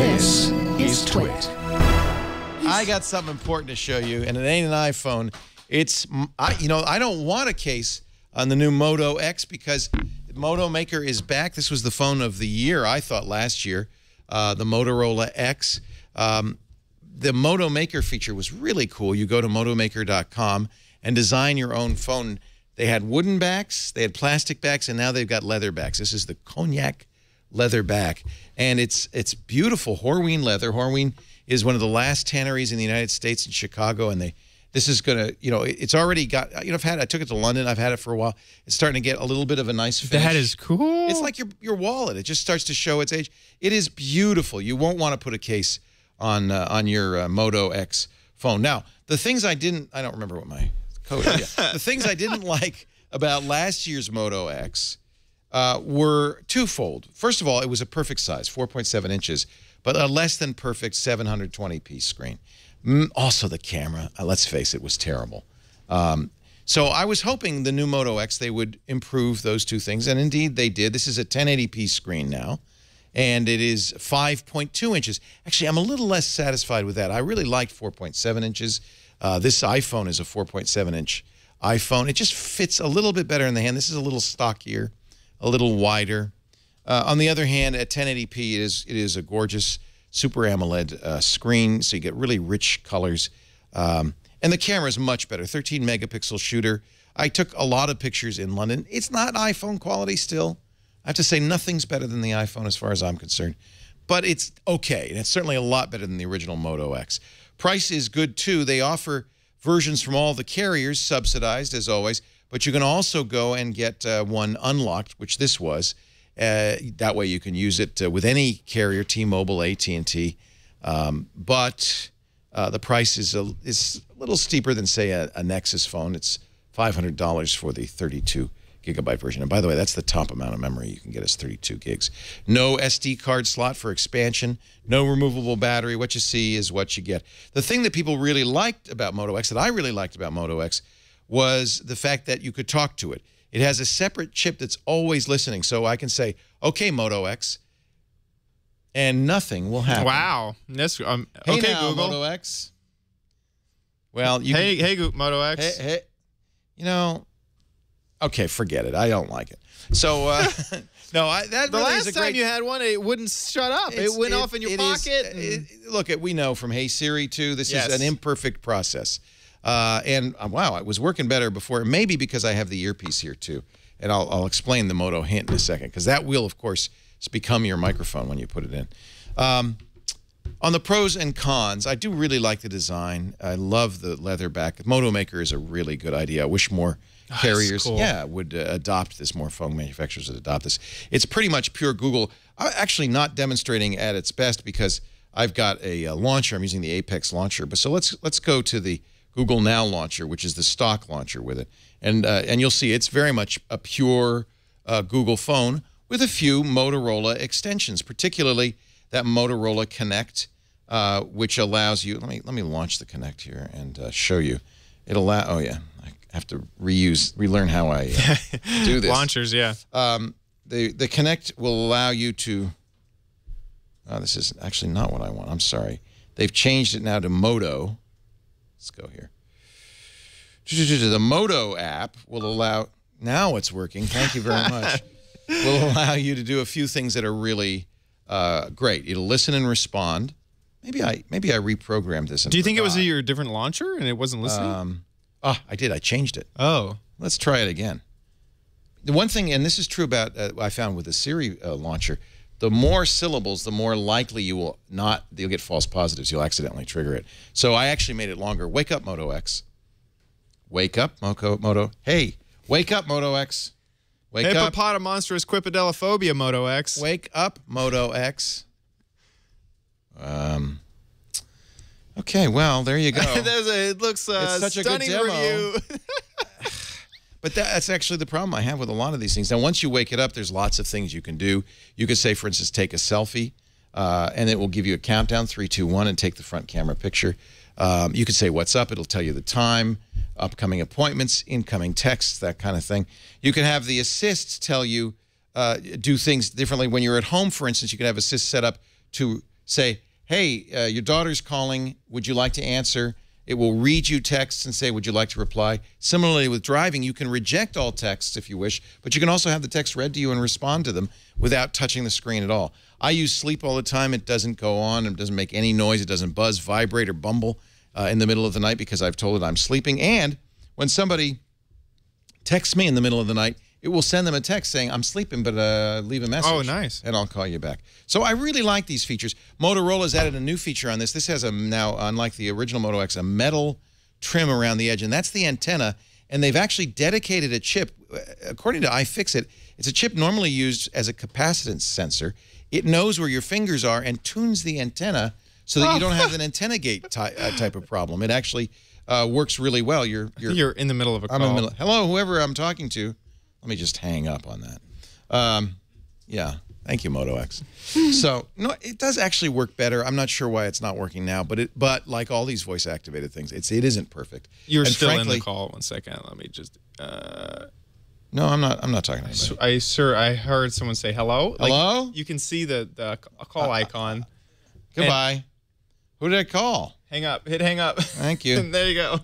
This is TWiT. I got something important to show you, and it ain't an iPhone. It's, I don't want a case on the new Moto X because the Moto Maker is back. This was the phone of the year, I thought, last year, the Motorola X. The Moto Maker feature was really cool. You go to motomaker.com and design your own phone. They had wooden backs, they had plastic backs, and now they've got leather backs. This is the cognac leather back, and it's beautiful Horween leather. Horween is one of the last tanneries in the United States in Chicago, and this is gonna, it's already got, I took it to London. I've had it for a while. It's starting to get a little bit of a nice finish. That is cool. It's like your wallet. It just starts to show its age. It is beautiful. You won't want to put a case on your Moto X phone. Now, the things I don't remember what my code is. Yeah. The things I didn't like about last year's Moto X were twofold. First of all, it was a perfect size, 4.7 inches, but a less than perfect 720p screen. Also, the camera, let's face it, was terrible. So I was hoping the new Moto X, they would improve those two things, and indeed they did. This is a 1080p screen now, and it is 5.2 inches. Actually, I'm a little less satisfied with that. I really liked 4.7 inches. This iPhone is a 4.7-inch iPhone. It just fits a little bit better in the hand. This is a little stockier, a little wider. On the other hand, at 1080p, it is a gorgeous Super AMOLED screen, so you get really rich colors. And the camera is much better, 13-megapixel shooter. I took a lot of pictures in London. It's not iPhone quality still. I have to say nothing's better than the iPhone as far as I'm concerned. But it's okay, and it's certainly a lot better than the original Moto X. Price is good, too. They offer versions from all the carriers, subsidized, as always. But you can also go and get one unlocked, which this was. That way you can use it with any carrier, T-Mobile, AT&T. But the price is a little steeper than, say, a Nexus phone. It's $500 for the 32-gigabyte version. And by the way, that's the top amount of memory you can get is 32 gigs. No SD card slot for expansion. No removable battery. What you see is what you get. The thing that people really liked about Moto X, that I really liked about Moto X, was the fact that you could talk to it. It has a separate chip that's always listening. So I can say, okay, Moto X, and nothing will happen. Wow. That's, Hey okay, now, Google. Moto X. Well, Hey, Moto X. Hey, okay, forget it. I don't like it. So, no, that The really is a last time great, you had one, it wouldn't shut up. It went off in your pocket. Look, we know from Hey Siri, too, this Yes. is an imperfect process. And wow, it was working better before, maybe because I have the earpiece here, too. And I'll explain the Moto hint in a second, because that will, of course, become your microphone when you put it in. On the pros and cons, I do really like the design. I love the leather back. Moto Maker is a really good idea. I wish more carriers would adopt this, more phone manufacturers would adopt this. It's pretty much pure Google. I'm actually not demonstrating at its best because I've got a launcher. I'm using the Apex launcher. But so let's go to the Google Now launcher, which is the stock launcher with it. And you'll see it's very much a pure Google phone with a few Motorola extensions, particularly that Motorola Connect, which allows you, let me launch the Connect here and show you. Oh yeah, I have to relearn how I do this. Launchers, yeah. The Connect will allow you to, this is actually not what I want, I'm sorry. They've changed it now to Moto. Let's go here. The Moto app will allow, now it's working, thank you very much, will allow you to do a few things that are really great. It'll listen and respond. Maybe I reprogrammed this. Do you think it was your different launcher and it wasn't listening? I did. I changed it. Oh. Let's try it again. The one thing, and this is true about, I found with the Siri launcher, the more syllables, the more likely you'll get false positives. You'll accidentally trigger it. So I actually made it longer. Wake up, Moto X. Wake up, Moto. Hey, wake up, Moto X. Wake up. Hippopotamonstrous quippedalophobia, Moto X. Wake up, Moto X. Okay, well, there you go. It looks it's such a good stunning demo. review. But that's actually the problem I have with a lot of these things. Now, once you wake it up, there's lots of things you can do. You could say, for instance, take a selfie, and it will give you a countdown, 3, 2, 1, and take the front camera picture. You could say, what's up? It'll tell you the time, upcoming appointments, incoming texts, that kind of thing. You can have the assist tell you, do things differently. When you're at home, for instance, you can have assist set up to say, hey, your daughter's calling. Would you like to answer? It will read you texts and say, would you like to reply? Similarly, with driving, you can reject all texts if you wish, but you can also have the text read to you and respond to them without touching the screen at all. I use sleep all the time. It doesn't go on. It doesn't make any noise. It doesn't buzz, vibrate, or bumble in the middle of the night because I've told it I'm sleeping. And when somebody texts me in the middle of the night, it will send them a text saying, I'm sleeping, but leave a message. Oh, nice. And I'll call you back. So I really like these features. Motorola's added a new feature on this. This has now, unlike the original Moto X, a metal trim around the edge, and that's the antenna. And they've actually dedicated a chip. According to iFixit, it's a chip normally used as a capacitance sensor. It knows where your fingers are and tunes the antenna so that you don't have an antenna gate type of problem. It actually works really well. You're in the middle of a call. I'm in the middle. Hello, whoever I'm talking to. Let me just hang up on that. Yeah, thank you, Moto X. So, no, it does actually work better. I'm not sure why it's not working now, but like all these voice-activated things, it isn't perfect. You're still frankly, in the call. 1 second. Let me just. No, I'm not talking to anybody. I heard someone say hello. Hello? Like, you can see the call icon. Goodbye. Who did I call? Hang up. Hit hang up. Thank you. There you go.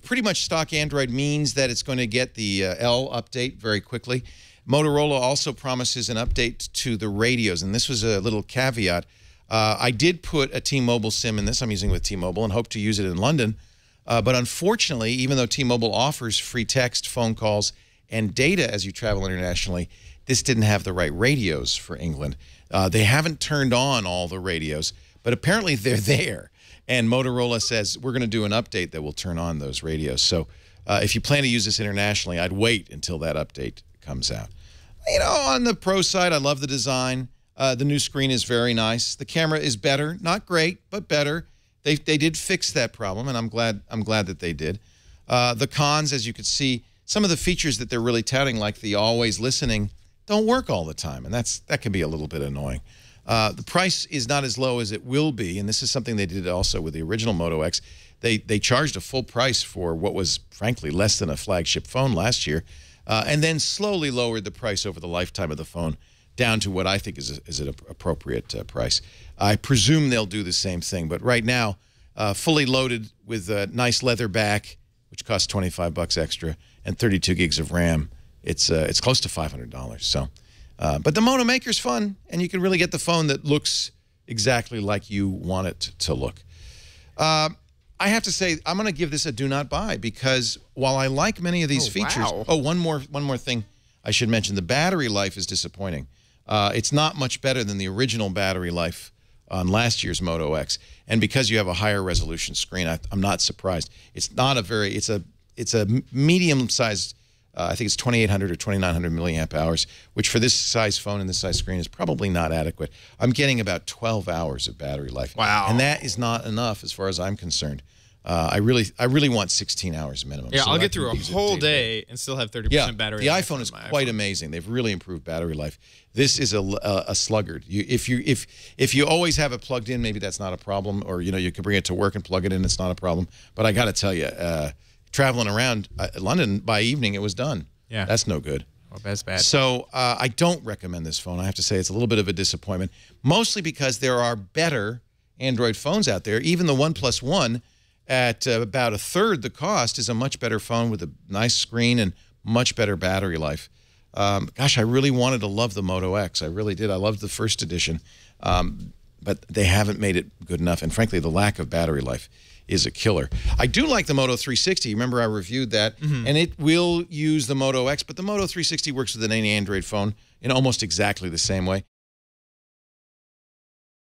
Pretty much stock Android means that it's going to get the L update very quickly. Motorola also promises an update to the radios, and this was a little caveat. I did put a T-Mobile SIM in this. I'm using with T-Mobile and hope to use it in London. But unfortunately, even though T-Mobile offers free text, phone calls, and data as you travel internationally, this didn't have the right radios for England. They haven't turned on all the radios, but apparently they're there. And Motorola says, we're going to do an update that will turn on those radios. So if you plan to use this internationally, I'd wait until that update comes out. You know, on the pro side, I love the design. The new screen is very nice. The camera is better. Not great, but better. They did fix that problem, and I'm glad that they did. The cons, as you can see, some of the features that they're really touting, like the always listening, don't work all the time, and that can be a little bit annoying. The price is not as low as it will be, and this is something they did also with the original Moto X. They charged a full price for what was, frankly, less than a flagship phone last year, and then slowly lowered the price over the lifetime of the phone down to what I think is an appropriate price. I presume they'll do the same thing, but right now, fully loaded with a nice leather back, which costs $25 extra, and 32 gigs of RAM, it's close to $500. So. But the Moto Maker's fun, and you can really get the phone that looks exactly like you want it to look. I have to say, I'm going to give this a do not buy because while I like many of these features, one more thing I should mention: the battery life is disappointing. It's not much better than the original battery life on last year's Moto X, and because you have a higher resolution screen, I'm not surprised. It's not a very, it's a medium-sized. I think it's 2,800 or 2,900 milliamp hours, which for this size phone and this size screen is probably not adequate. I'm getting about 12 hours of battery life. Wow. And that is not enough as far as I'm concerned. I really want 16 hours minimum. Yeah, so I'll get through a whole day and still have 30% battery life. The iPhone is quite amazing. They've really improved battery life. This is a sluggard. If you always have it plugged in, maybe that's not a problem, or you can bring it to work and plug it in. It's not a problem. But I got to tell you, traveling around London, by evening, it was done. Yeah. That's no good. Well, that's bad. So I don't recommend this phone. I have to say it's a little bit of a disappointment, mostly because there are better Android phones out there. Even the OnePlus One, at about a third the cost, is a much better phone with a nice screen and much better battery life. Gosh, I really wanted to love the Moto X. I really did. I loved the first edition, but they haven't made it good enough. And frankly, the lack of battery life is a killer. I do like the Moto 360. Remember, I reviewed that, and it will use the Moto X, but the Moto 360 works with any Android phone in almost exactly the same way.